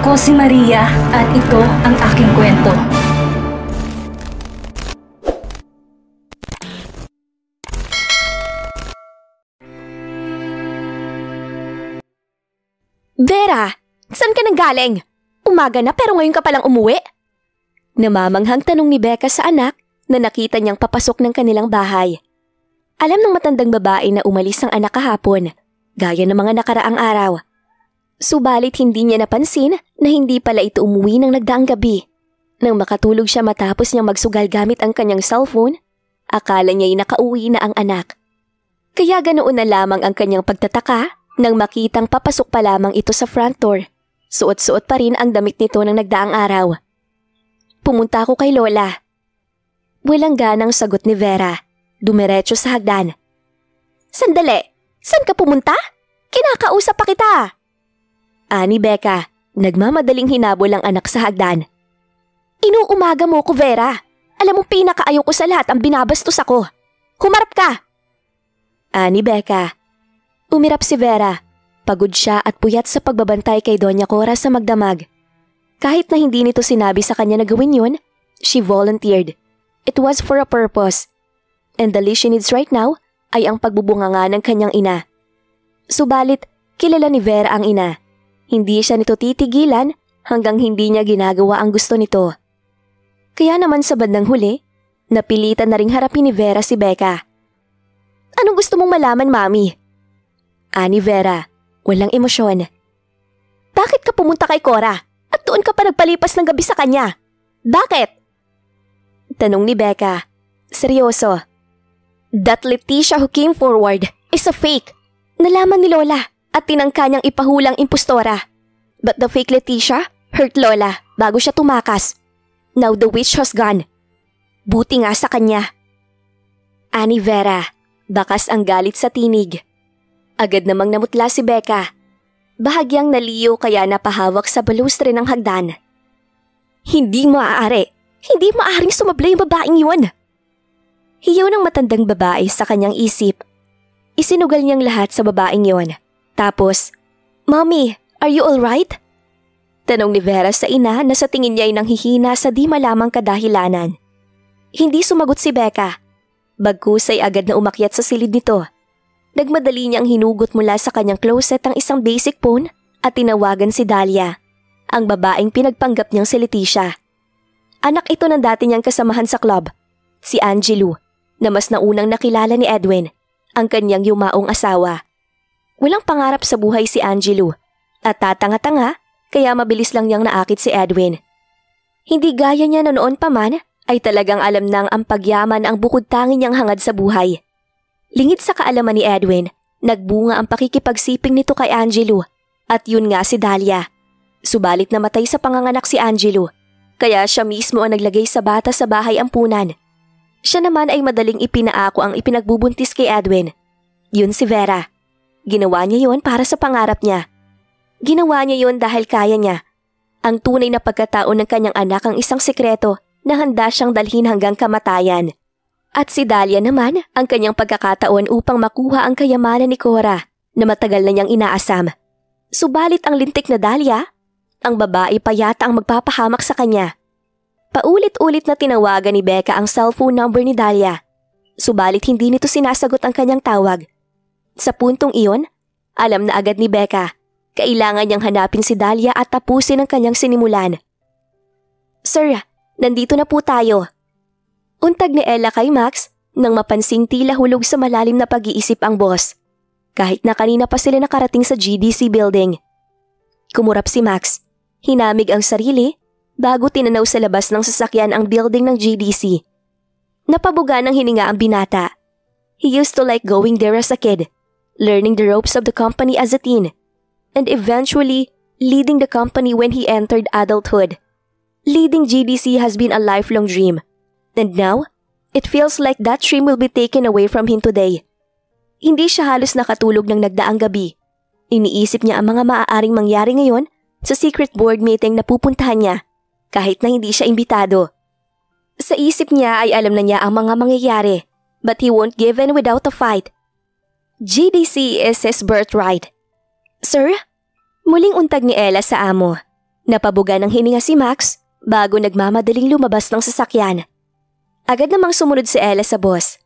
Ako si Maria at ito ang aking kwento. Vera, saan ka nanggaling? Umaga na pero ngayon ka palang umuwi? Namamanghang tanong ni Becca sa anak na nakita niyang papasok ng kanilang bahay. Alam ng matandang babae na umalis ang anak kahapon, gaya ng mga nakaraang araw. Subalit hindi niya napansin na hindi pala ito umuwi ng nagdaang gabi. Nang makatulog siya matapos niyang magsugal gamit ang kanyang cellphone, akala niya'y nakauwi na ang anak. Kaya ganoon na lamang ang kanyang pagtataka nang makitang papasok pa lamang ito sa front door. Suot-suot pa rin ang damit nito ng nagdaang araw. Pumunta ako kay Lola. Walang ganang sagot ni Vera. Dumiretso sa hagdan. Sandali! Saan ka pumunta? Kinakausap pa kita! Ani Becca, nagmamadaling hinabol ang anak sa hagdan. Inuumaga mo ko, Vera. Alam mo pinakaayaw ko sa lahat ang binabastos ako. Humarap ka! Ani Becca. Umirap si Vera. Pagod siya at puyat sa pagbabantay kay Doña Cora sa magdamag. Kahit na hindi nito sinabi sa kanya na gawin yun, she volunteered. It was for a purpose. And the least she needs right now ay ang pagbubunganga ng kanyang ina. Subalit, kilala ni Vera ang ina. Hindi siya nito titigilan hanggang hindi niya ginagawa ang gusto nito. Kaya naman sa bandang huli, napilitan na ring harapin ni Vera si Becca. Anong gusto mong malaman, Mami? Ani Vera, walang emosyon. Bakit ka pumunta kay Cora at doon ka pa nagpalipas ng gabi sa kanya? Bakit? Tanong ni Becca. Seryoso. That Leticia who came forward is a fake. Nalaman ni Lola at tinangka niyang ipahulang impostora. But the fake Leticia hurt Lola bago siya tumakas. Now the witch has gone. Buti nga sa kanya. Ani Vera, bakas ang galit sa tinig. Agad namang namutla si Becca. Bahagyang naliyo kaya napahawak sa balustre ng hagdan. Hindi maaari. Hindi maaaring sumabla yung babaeng yun. Hiyaw ng matandang babae sa kanyang isip. Isinugal niyang lahat sa babaeng yon. Tapos, Mommy, are you alright? Tanong ni Vera sa ina na sa tingin niya ay nanghihina sa di malamang kadahilanan. Hindi sumagot si Becca. Bagkus ay agad na umakyat sa silid nito. Nagmadali niyang hinugot mula sa kanyang closet ang isang basic phone at tinawagan si Dahlia, ang babaeng pinagpanggap niyang si Leticia. Anak ito ng dati niyang kasamahan sa club, si Angelo, na mas naunang nakilala ni Edwin, ang kanyang yumaong asawa. Walang pangarap sa buhay si Angelo at tatanga-tanga kaya mabilis lang niyang naakit si Edwin. Hindi gaya niya na noon pa man ay talagang alam nang ang pagyaman ang bukod tangi niyang hangad sa buhay. Lingid sa kaalaman ni Edwin, nagbunga ang pakikipagsiping nito kay Angelo at yun nga si Dahlia. Subalit namatay sa panganganak si Angelo, kaya siya mismo ang naglagay sa bata sa bahay ampunan. Siya naman ay madaling ipinaako ang ipinagbubuntis kay Edwin. Yun si Vera. Ginawa niya yun para sa pangarap niya. Ginawa niya yun dahil kaya niya. Ang tunay na pagkatao ng kanyang anak ang isang sekreto na handa siyang dalhin hanggang kamatayan. At si Dahlia naman ang kanyang pagkakataon upang makuha ang kayamanan ni Cora na matagal na niyang inaasam. Subalit ang lintik na Dahlia, ang babae pa yata ang magpapahamak sa kanya. Paulit-ulit na tinawagan ni Becca ang cellphone number ni Dahlia. Subalit hindi nito sinasagot ang kanyang tawag. Sa puntong iyon, alam na agad ni Becca, kailangan niyang hanapin si Dahlia at tapusin ang kanyang sinimulan. Sir, nandito na po tayo. Untag ni Ella kay Max nang mapansing tila hulog sa malalim na pag-iisip ang boss. Kahit na kanina pa sila nakarating sa GDC building. Kumurap si Max. Hinamig ang sarili bago tinanaw sa labas ng sasakyan ang building ng GDC. Napabuga ng hininga ang binata. He used to like going there as a kid, learning the ropes of the company as a teen, and eventually leading the company when he entered adulthood. Leading GDC has been a lifelong dream. And now, it feels like that dream will be taken away from him today. Hindi siya halos nakatulog ng nagdaang gabi. Iniisip niya ang mga maaaring mangyari ngayon sa secret board meeting na pupuntahan niya, kahit na hindi siya imbitado. Sa isip niya ay alam na niya ang mga mangyayari, but he won't give in without a fight. GDC is his birthright. Sir? Muling untag ni Ella sa amo. Napabuga ng hininga si Max bago nagmamadaling lumabas ng sasakyan. Agad namang sumunod si Ella sa boss.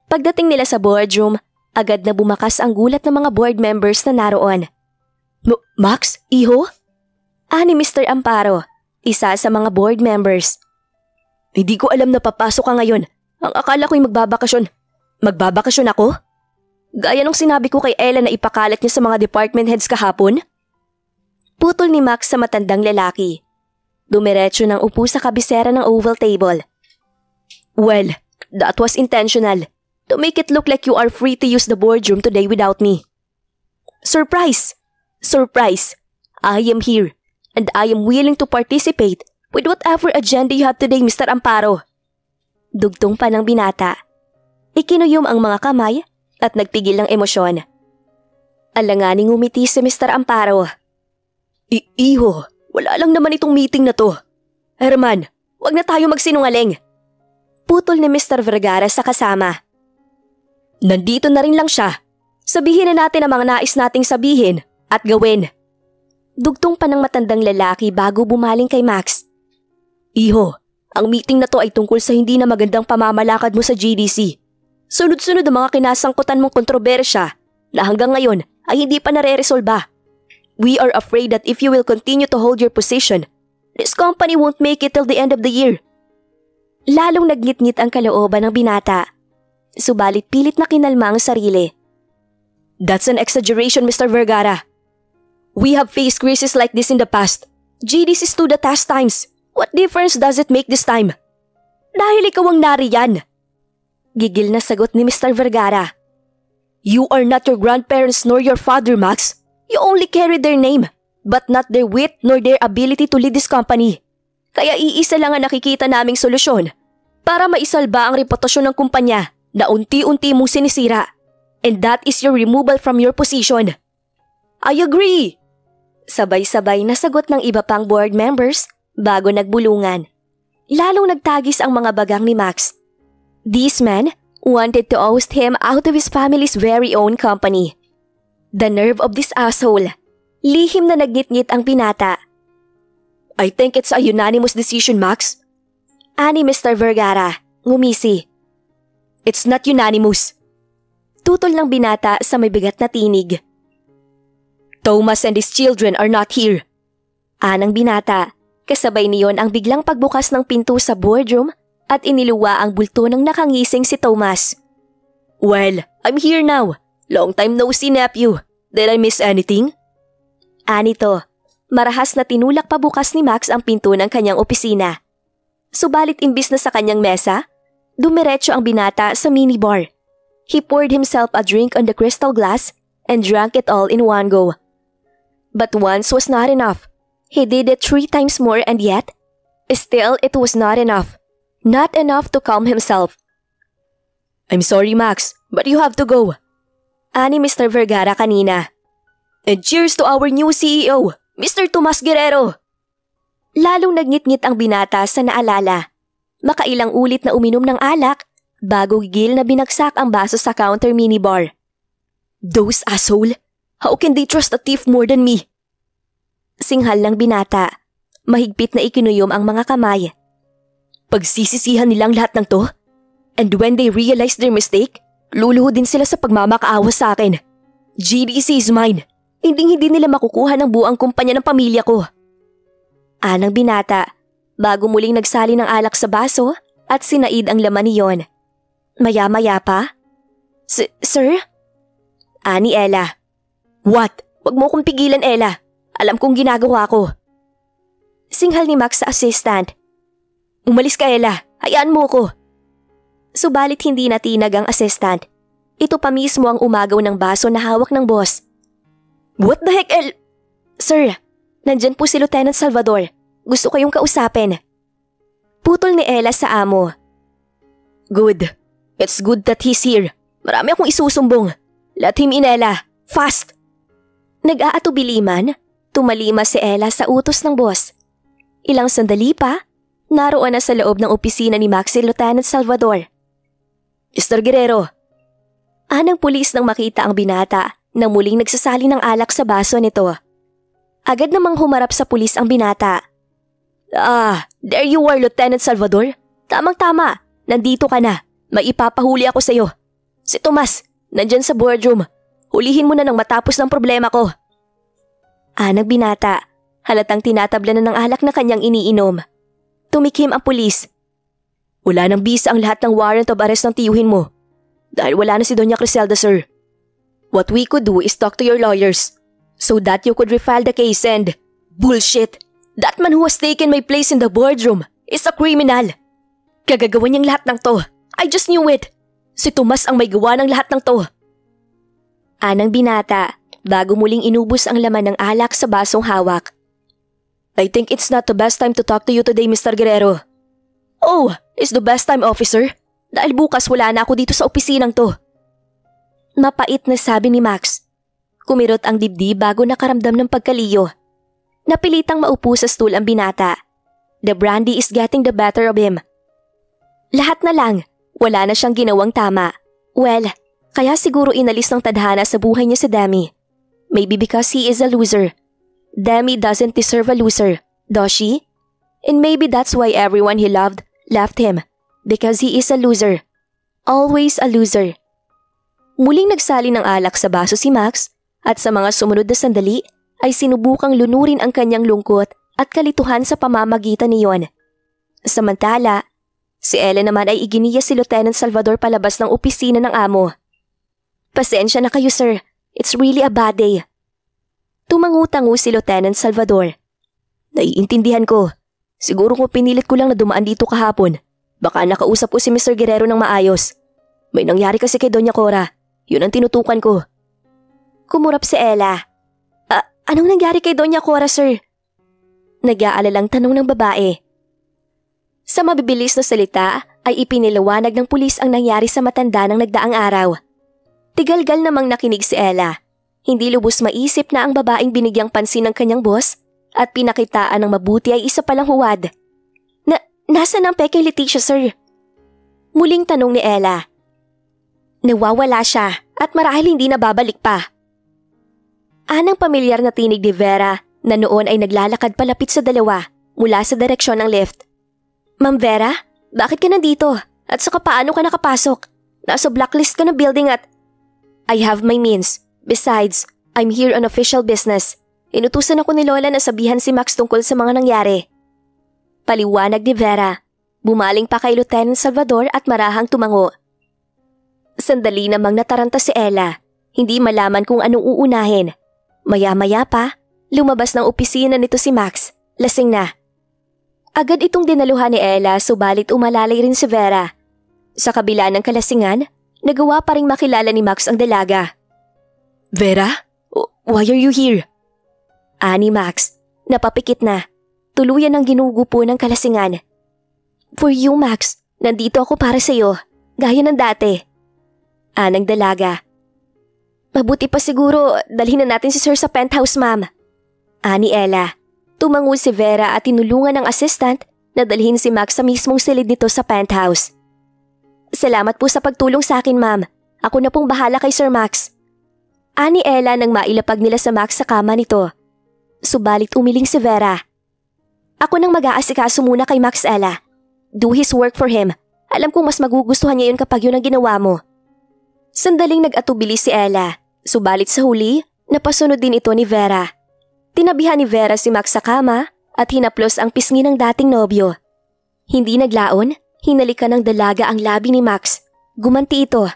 Pagdating nila sa boardroom, agad na bumakas ang gulat ng mga board members na naroon. Max, iho? Ni Mr. Amparo, isa sa mga board members. Hindi ko alam na papasok ka ngayon. Ang akala ko'y magbabakasyon. Magbabakasyon ako? Gaya nung sinabi ko kay Ella na ipakalat niya sa mga department heads kahapon? Putol ni Max sa matandang lalaki. Dumiretso ng upo sa kabisera ng oval table. Well, that was intentional. To make it look like you are free to use the boardroom today without me. Surprise! Surprise! I am here, and I am willing to participate with whatever agenda you have today, Mr. Amparo. Dugtong pa ng binata. Ikinuyom ang mga kamay at nagpigil ng emosyon. Alanganing umiti si Mr. Amparo. Iho, wala lang naman itong meeting na to. Herman, wag na tayo magsinungaling. Putol ni Mr. Vergara sa kasama. Nandito na rin lang siya. Sabihin na natin ang mga nais nating sabihin at gawin. Dugtong pa ng matandang lalaki bago bumaling kay Max. Iho, ang meeting na to ay tungkol sa hindi na magandang pamamalakad mo sa GDC. Sunod-sunod ang mga kinasangkutan mong kontrobersya na hanggang ngayon ay hindi pa nare-resolba. We are afraid that if you will continue to hold your position, this company won't make it till the end of the year. Lalong nagngit-ngit ang kalooban ng binata. Subalit pilit na kinalma ang sarili. That's an exaggeration, Mr. Vergara. We have faced crises like this in the past. GDC stood the test times. What difference does it make this time? Dahil ikaw ang nariyan. Gigil na sagot ni Mr. Vergara. You are not your grandparents nor your father, Max. You only carry their name, but not their wit nor their ability to lead this company. Kaya iisa lang ang nakikita naming solusyon para maisalba ang reputasyon ng kumpanya na unti-unti mong sinisira. And that is your removal from your position. I agree! Sabay-sabay na sagot ng iba pang board members bago nagbulungan. Lalong nagtagis ang mga bagang ni Max. This man wanted to oust him out of his family's very own company. The nerve of this asshole. Lihim na nagngit-ngit ang binata. I think it's a unanimous decision, Max. Ani Mr. Vergara, ngumisi. It's not unanimous. Tutol ng binata sa may bigat na tinig. Thomas and his children are not here. Anang binata, kasabay niyon ang biglang pagbukas ng pinto sa boardroom at iniluwa ang bulto ng nakangising si Thomas. Well, I'm here now. Long time no see, nephew. Did I miss anything? Anito, marahas na tinulak pabukas ni Max ang pinto ng kanyang opisina. Subalit imbis na sa kanyang mesa, dumiretso ang binata sa minibar. He poured himself a drink on the crystal glass and drank it all in one go. But once was not enough. He did it 3 times more and yet, still it was not enough. Not enough to calm himself. I'm sorry, Max, but you have to go. Ani Mr. Vergara kanina. And cheers to our new CEO, Mr. Tomas Guerrero. Lalong nagngit-ngit ang binata sa naalala. Makailang ulit na uminom ng alak bago gigil na binagsak ang baso sa counter minibar. Those asshole! How can they trust a thief more than me? Singhal ng binata. Mahigpit na ikinuyom ang mga kamay. Pagsisisihan nilang lahat ng to? And when they realize their mistake, luluhod din sila sa pagmamakaawa sa akin. GDC is mine. Hindi nila makukuha ng buang kumpanya ng pamilya ko. Anang binata, bago muling nagsali ng alak sa baso at sinaid ang laman niyon. Maya-maya pa? Sir? Ani Ella. What? Wag mo kong pigilan, Ella. Alam kong ginagawa ko. Singhal ni Max sa assistant. Umalis ka, Ella. Hayaan mo ko. Subalit hindi natinag ang assistant. Ito pa mismo ang umagaw ng baso na hawak ng boss. What the heck, Sir, nandyan po si Lieutenant Salvador. Gusto kayong kausapin. Putol ni Ella sa amo. Good. It's good that he's here. Marami akong isusumbong. Let him in, Ella. Fast! Nag-aatubiliman, tumalima si Ella sa utos ng boss. Ilang sandali pa, naroon na sa loob ng opisina ni Max si Lieutenant Salvador. Mr. Guerrero. Anang pulis nang makita ang binata na muling nagsasali ng alak sa baso nito. Agad namang humarap sa pulis ang binata. There you are, Lieutenant Salvador. Tamang-tama, nandito ka na. May ipapahuli ako sa'yo. Si Tomas, nandyan sa boardroom. Hulihin mo na nang matapos ng problema ko. Anang binata, halatang tinatabla na ng alak na kanyang iniinom. Tumikim ang pulis. Wala nang bisa ang lahat ng warrant of arrest ng tiyuhin mo. Dahil wala na si Doña Criselda, sir. What we could do is talk to your lawyers so that you could refile the case and… Bullshit! That man who has taken my place in the boardroom is a criminal. Kagagawa niyang lahat ng to. I just knew it. Si Tomas ang may gawa ng lahat ng to. Anang binata, bago muling inubos ang laman ng alak sa basong hawak. I think it's not the best time to talk to you today, Mr. Guerrero. Oh, it's the best time, officer. Dahil bukas wala na ako dito sa opisinang to. Mapait na sabi ni Max. Kumirot ang dibdib bago nakaramdam ng pagkaliyo. Napilitang maupo sa stool ang binata. The brandy is getting the better of him. Lahat na lang, wala na siyang ginawang tama. Well, kaya siguro inalis ng tadhana sa buhay niya si Demi. Maybe because he is a loser. Demi doesn't deserve a loser, does she? And maybe that's why everyone he loved left him. Because he is a loser. Always a loser. Muling nagsali ng alak sa baso si Max at sa mga sumunod na sandali ay sinubukang lunurin ang kanyang lungkot at kalituhan sa pamamagitan niyon. Samantala, si Ella naman ay iginiya si Lieutenant Salvador palabas ng opisina ng amo. Pasensya na kayo, sir. It's really a bad day. Tumangutango si Lieutenant Salvador. Naiintindihan ko. Siguro kung pinilit ko lang na dumaan dito kahapon, baka nakausap ko si Mr. Guerrero ng maayos. May nangyari kasi kay Doña Cora. Yun ang tinutukan ko. Kumurap si Ella. Anong nangyari kay Doña Cora, sir? Nag-aalalang tanong ng babae. Sa mabibilis na salita ay ipiniliwanag ng pulis ang nangyari sa matanda ng nagdaang araw. Tigalgal namang nakinig si Ella. Hindi lubos maisip na ang babaeng binigyang pansin ng kanyang boss at pinakitaan ng mabuti ay isa palang huwad. Nasaan ang peke Leticia, sir? Muling tanong ni Ella. Nawawala siya at marahil hindi na babalik pa. Anang pamilyar na tinig ni Vera na noon ay naglalakad palapit sa dalawa mula sa direksyon ng lift. Ma'am Vera, bakit ka nandito? At saka paano ka nakapasok? Nasa blacklist ka na building at… I have my means. Besides, I'm here on official business. Inutusan ako ni Lola na sabihan si Max tungkol sa mga nangyari. Paliwanag ni Vera. Bumaling pa kay Lieutenant Salvador at marahang tumango. Sandali namang nataranta si Ella. Hindi malaman kung anong uunahin. Maya-maya pa, lumabas ng opisina nito si Max. Lasing na. Agad itong dinaluhan ni Ella subalit umalalay rin si Vera. Sa kabila ng kalasingan, nagawa pa ring makilala ni Max ang dalaga. Vera? Why are you here? Ani Max, napapikit na. Tuluyan ang ginugupo ng kalasingan. For you, Max. Nandito ako para sa'yo. Gaya ng dati. Anang dalaga. Mabuti pa siguro dalhin na natin si Sir sa penthouse, ma'am. Ani Ella. Tumango si Vera at tinulungan ng assistant na dalhin si Max sa mismong silid nito sa penthouse. Salamat po sa pagtulong sa akin, ma'am. Ako na pong bahala kay Sir Max. Ani Ella nang mailapag nila sa Max sa kama nito. Subalit umiling si Vera. Ako nang mag-aasikaso muna kay Max, Ella. Do his work for him. Alam kong mas magugustuhan niya yun kapag yun ang ginawa mo. Sandaling nag-atubili si Ella. Subalit sa huli, napasunod din ito ni Vera. Tinabihan ni Vera si Max sa kama at hinaplos ang pisngi ng dating nobyo. Hindi naglaon, hinalikan ng dalaga ang labi ni Max. Gumanti ito.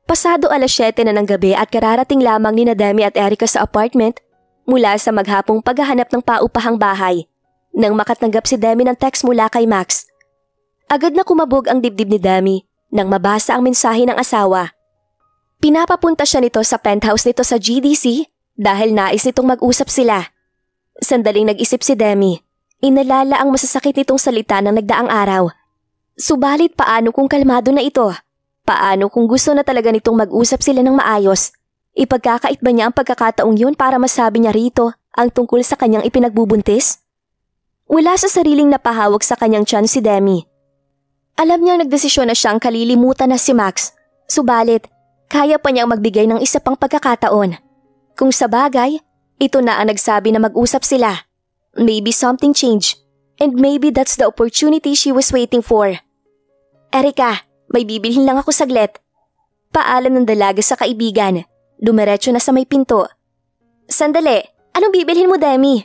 Pasado 7:00 na ng gabi at kararating lamang ni Demi at Erica sa apartment mula sa maghapong paghahanap ng paupahang bahay nang makatanggap si Demi ng text mula kay Max. Agad na kumabog ang dibdib ni Demi nang mabasa ang mensahe ng asawa. Pinapapunta siya nito sa penthouse nito sa GDC dahil nais nitong mag-usap sila. Sandaling nag-isip si Demi. Inalala ang masasakit nitong salita ng nagdaang araw. Subalit paano kung kalmado na ito? Paano kung gusto na talaga nitong mag-usap sila ng maayos? Ipagkakait ba niya ang pagkakataong yun para masabi niya rito ang tungkol sa kanyang ipinagbubuntis? Wala sa sariling napahawak sa kanyang tiyan si Demi. Alam niyang nagdesisyon na siyang kalilimutan na si Max. Subalit, kaya pa niyang magbigay ng isa pang pagkakataon. Kung sa bagay, Ito na ang nagsabi na mag-usap sila. Maybe something changed. And maybe that's the opportunity she was waiting for. Erika, may bibilhin lang ako saglit. Paalam ng dalaga sa kaibigan. Dumiretso na sa may pinto. Sandali, anong bibilhin mo, Demi?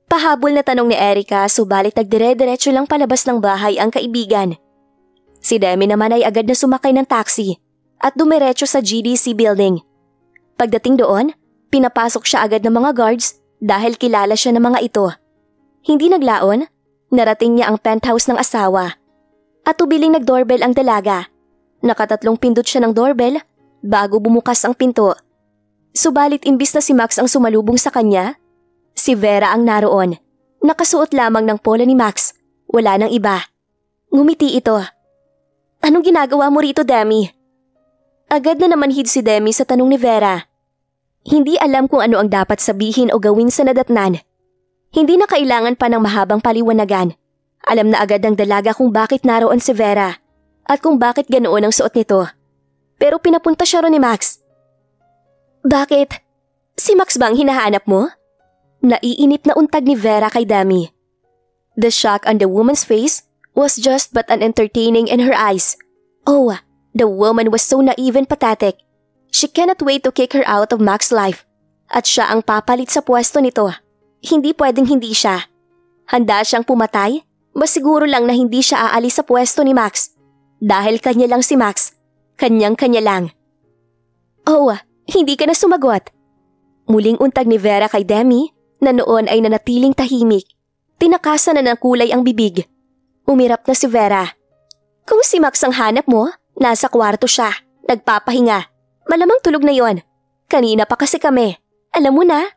Pahabol na tanong ni Erika, subalit nagdire-diretso lang palabas ng bahay ang kaibigan. Si Demi naman ay agad na sumakay ng taxi at dumiretso sa GDC building. Pagdating doon, pinapasok siya agad ng mga guards dahil kilala siya ng mga ito. Hindi naglaon, narating niya ang penthouse ng asawa. At ubiling nag-doorbell ang dalaga. Nakatatlong pindot siya ng doorbell bago bumukas ang pinto. Subalit imbis na si Max ang sumalubong sa kanya, si Vera ang naroon. Nakasuot lamang ng polo ni Max, wala nang iba. Ngumiti ito. Anong ginagawa mo rito, Demi? Agad na namanhid si Demi sa tanong ni Vera. Hindi alam kung ano ang dapat sabihin o gawin sa nadatnan. Hindi na kailangan pa ng mahabang paliwanagan. Alam na agad ng dalaga kung bakit naroon si Vera at kung bakit ganoon ang suot nito. Pero pinapunta siya ron ni Max. Bakit? Si Max bang hinahanap mo? Naiinip na untag ni Vera kay Demi. The shock on the woman's face was just but an entertaining in her eyes. Oh, the woman was so naive and pathetic. She cannot wait to kick her out of Max's life. At siya ang papalit sa pwesto nito. Hindi pwedeng hindi siya. Handa siyang pumatay, mas siguro lang na hindi siya aalis sa pwesto ni Max. Dahil kanya lang si Max. Kanyang-kanya lang. Oh, hindi ka na sumagot. Muling untag ni Vera kay Demi na noon ay nanatiling tahimik. Tinakasan na ng kulay ang bibig. Umirap na si Vera. Kung si Max ang hanap mo, nasa kwarto siya. Nagpapahinga. Malamang tulog na yon. Kanina pa kasi kami. Alam mo na.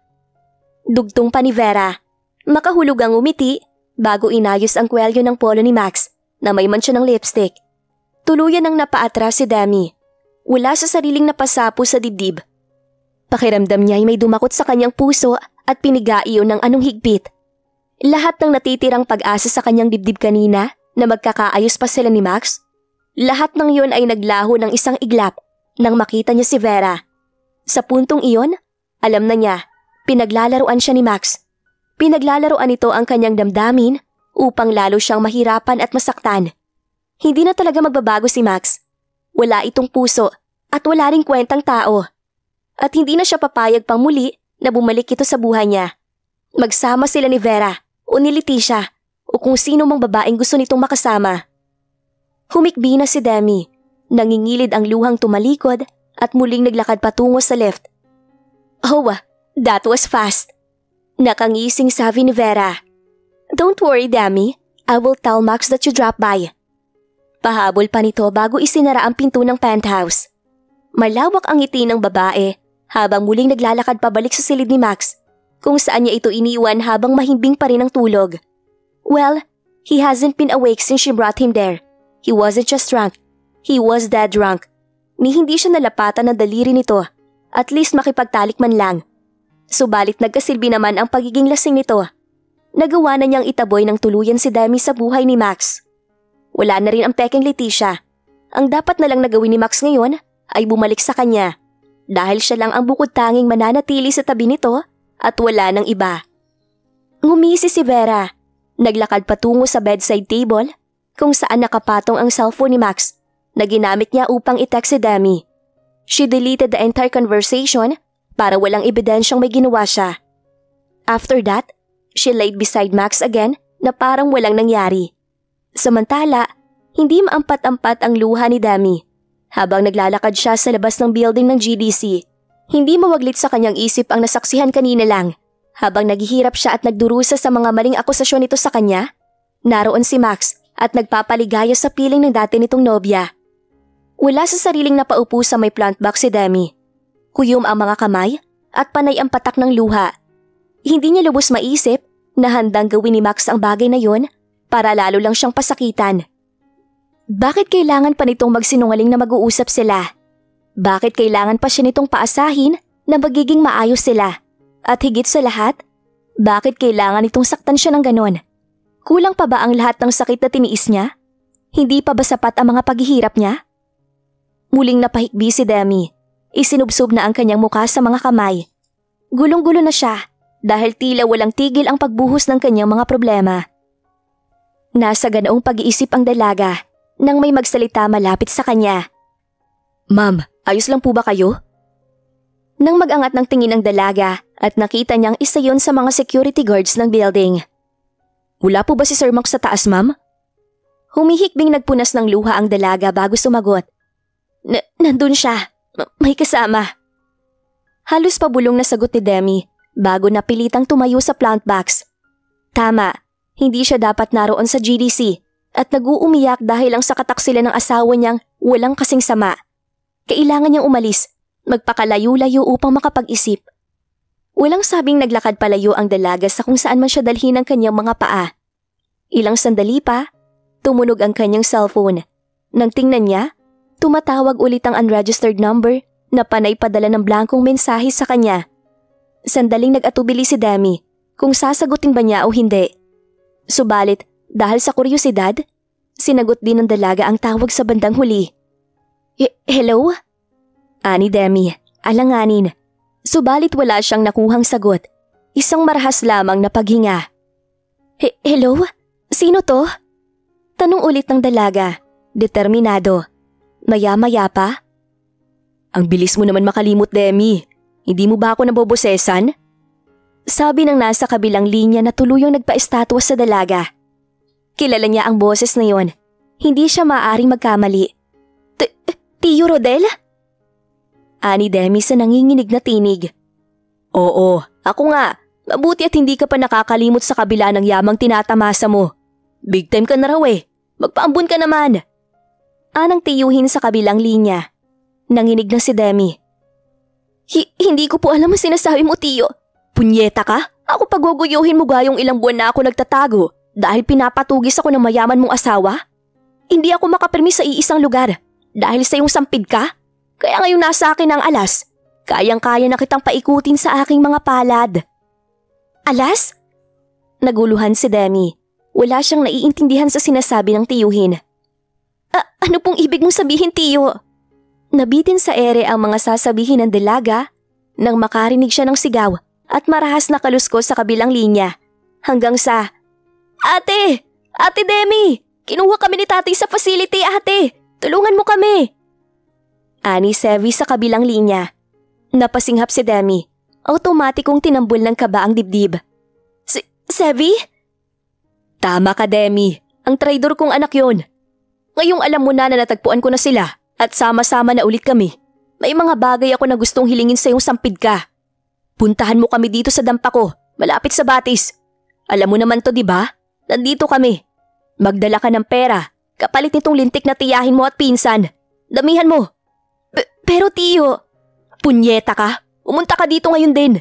Dugtong pa ni Vera. Makahulog ang umiti bago inayos ang kwelyo ng polo ni Max na may mancha ng lipstick. Tuluyan ang napaatras si Demi. Wala sa sariling napasapo sa dibdib. Pakiramdam niya ay may dumakot sa kanyang puso at pinigaiyon ng anong higpit. Lahat ng natitirang pag-asa sa kanyang dibdib kanina na magkakaayos pa sila ni Max, lahat ng iyon ay naglaho ng isang iglap nang makita niya si Vera. Sa puntong iyon, alam na niya, pinaglalaruan siya ni Max. Pinaglalaruan ito ang kanyang damdamin upang lalo siyang mahirapan at masaktan. Hindi na talaga magbabago si Max. Wala itong puso at wala ring kwentang tao. At hindi na siya papayag pang muli na bumalik ito sa buhay niya. Magsama sila ni Vera o ni Leticia o kung sino mang babaeng gusto nitong makasama. Humikbi na si Demi. Nangingilid ang luhang tumalikod at muling naglakad patungo sa lift. Oh, that was fast. Nakangising sabi ni Vera. Don't worry, Demi. I will tell Max that you dropped by. Pahabol pa nito bago isinara ang pinto ng penthouse. Malawak ang ngiti ng babae habang muling naglalakad pabalik sa silid ni Max kung saan niya ito iniwan habang mahimbing pa rin ang tulog. Well, he hasn't been awake since she brought him there. He wasn't just drunk. He was dead drunk. Ni hindi siya nalapatan ng daliri nito. At least makipagtalik man lang. Subalit nagkasilbi naman ang pagiging lasing nito. Nagawa na niyang itaboy ng tuluyan si Demi sa buhay ni Max. Wala na rin ang peking Leticia. Ang dapat na lang nagawin ni Max ngayon ay bumalik sa kanya. Dahil siya lang ang bukod tanging mananatili sa tabi nito at wala nang iba. Ngumisi si Vera. Naglakad patungo sa bedside table kung saan nakapatong ang cellphone ni Max na ginamit niya upang i-text si Demi. She deleted the entire conversation para walang ebidensyang may ginawa siya. After that, she laid beside Max again na parang walang nangyari. Samantala, hindi maampat-ampat ang luha ni Demi. Habang naglalakad siya sa labas ng building ng GDC, hindi mawaglit sa kanyang isip ang nasaksihan kanina lang. Habang naghihirap siya at nagdurusa sa mga maling akusasyon nito sa kanya, naroon si Max at nagpapaligaya sa piling ng dati nitong nobya. Wala sa sariling napaupo sa may plant box si Demi. Kuyom ang mga kamay at panay ang patak ng luha. Hindi niya lubos maisip na handang gawin ni Max ang bagay na yon para lalo lang siyang pasakitan. Bakit kailangan pa nitong magsinungaling na mag-uusap sila? Bakit kailangan pa siya nitong paasahin na magiging maayos sila? At higit sa lahat, bakit kailangan itong saktan siya ng ganon? Kulang pa ba ang lahat ng sakit na tiniis niya? Hindi pa ba sapat ang mga paghihirap niya? Muling napahikbi si Demi. Isinubsob na ang kanyang mukha sa mga kamay. Gulong-gulo na siya dahil tila walang tigil ang pagbuhos ng kanyang mga problema. Nasa ganoong pag-iisip ang dalaga nang may magsalita malapit sa kanya. Ma'am, ayos lang po ba kayo? Nang mag-angat ng tingin ang dalaga at nakita niyang isa yon sa mga security guards ng building. Wala po ba si Sir Max sa taas, ma'am? Humihikbing nagpunas ng luha ang dalaga bago sumagot. Nandun siya. May kasama. Halos pabulong na sagot ni Demi bago napilitang tumayo sa plant box. Tama, hindi siya dapat naroon sa GDC at nag-uumiyak dahil ang sakatak sila ng asawa niyang walang kasing sama. Kailangan niyang umalis, magpakalayo-layo upang makapag-isip. Walang sabing naglakad palayo ang dalaga sa kung saan man siya dalhin ng kanyang mga paa. Ilang sandali pa, tumunog ang kanyang cellphone. Nang tingnan niya, tumatawag ulit ang unregistered number na panay padala ng blankong mensahe sa kanya. Sandaling nag-atubili si Demi kung sasagutin ba niya o hindi. Subalit, dahil sa kuryosidad, sinagot din ng dalaga ang tawag sa bandang huli. Hello? Ani Demi, alanganin. Subalit wala siyang nakuhang sagot. Isang marahas lamang na paghinga. Hello? Sino to? Tanong ulit ng dalaga, determinado. Maya-maya pa? Ang bilis mo naman makalimot, Demi. Hindi mo ba ako nabobosesan? Sabi ng nasa kabilang linya na tuluyang nagpa-estatwa sa dalaga. Kilala niya ang boses na yon. Hindi siya maaaring magkamali. Tiyo Rodel? Ani Demi sa nanginginig na tinig. Oo, ako nga. Mabuti at hindi ka pa nakakalimot sa kabila ng yamang tinatamasa mo. Big time ka na raw eh. Magpaambun ka naman. Anang tiyuhin sa kabilang linya. Nanginig na si Demi. Hindi ko po alam ang sinasabi mo, tiyo. Punyeta ka? Ako paguguyuhin mo gayong ilang buwan na ako nagtatago dahil pinapatugis ako ng mayaman mong asawa? Hindi ako makapirmi sa iisang lugar dahil sa iyong sampid ka? Kaya ngayon nasa akin ang alas. Kayang-kaya na kitang paikutin sa aking mga palad. Alas? Naguluhan si Demi. Wala siyang naiintindihan sa sinasabi ng tiyuhin. Ano pong ibig mong sabihin, tiyo? Nabitin sa ere ang mga sasabihin ng dalaga nang makarinig siya ng sigaw at marahas na kaluskos sa kabilang linya. Hanggang sa, Ate! Ate Demi! Kinuha kami ni tatay sa facility, ate! Tulungan mo kami! Ani Sevi sa kabilang linya. Napasinghap si Demi. Automatikong tinambol ng kaba ang dibdib. Sevi? Tama ka, Demi. Ang traidor kong anak yon. Ngayong alam mo na natagpuan ko na sila at sama-sama na ulit kami. May mga bagay ako na gustong hilingin sa iyong sampid ka. Puntahan mo kami dito sa dampa ko, malapit sa Batis. Alam mo naman to, di ba? Nandito kami. Magdala ka ng pera, kapalit nitong lintik na tiyahin mo at pinsan. Damihan mo. Pero tiyo, punyeta ka. Umunta ka dito ngayon din.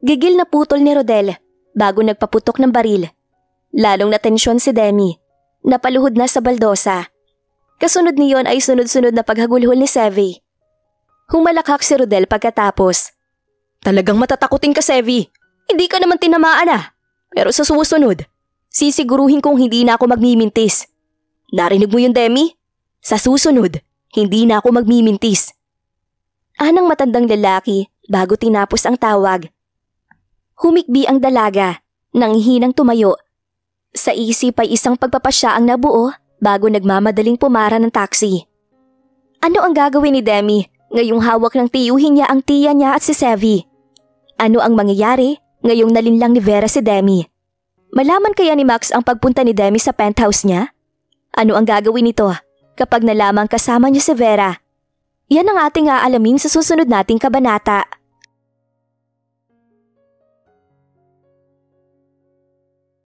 Gigil na putol ni Rodel bago nagpaputok ng baril. Lalong natensyon si Demi. Napaluhod na sa baldosa. Kasunod niyon ay sunod-sunod na paghagulhol ni Sevi. Humalakhak si Rodel pagkatapos. Talagang matatakutin ka, Sevi. Hindi ka naman tinamaan ah. Pero sa susunod, sisiguruhin kong hindi na ako magmimintis. Narinig mo yun, Demi? Sa susunod, hindi na ako magmimintis. Anang matandang lalaki bago tinapos ang tawag. Humikbi ang dalaga, nanghihinang tumayo. Sa isip ay isang pagpapasya ang nabuo bago nagmamadaling pumara ng taxi. Ano ang gagawin ni Demi ngayong hawak ng tiyuhin niya ang tiya niya at si Sevi? Ano ang mangyayari ngayong nalinlang ni Vera si Demi? Malaman kaya ni Max ang pagpunta ni Demi sa penthouse niya? Ano ang gagawin nito kapag nalaman kasama niya si Vera? Yan ang ating aalamin sa susunod nating kabanata.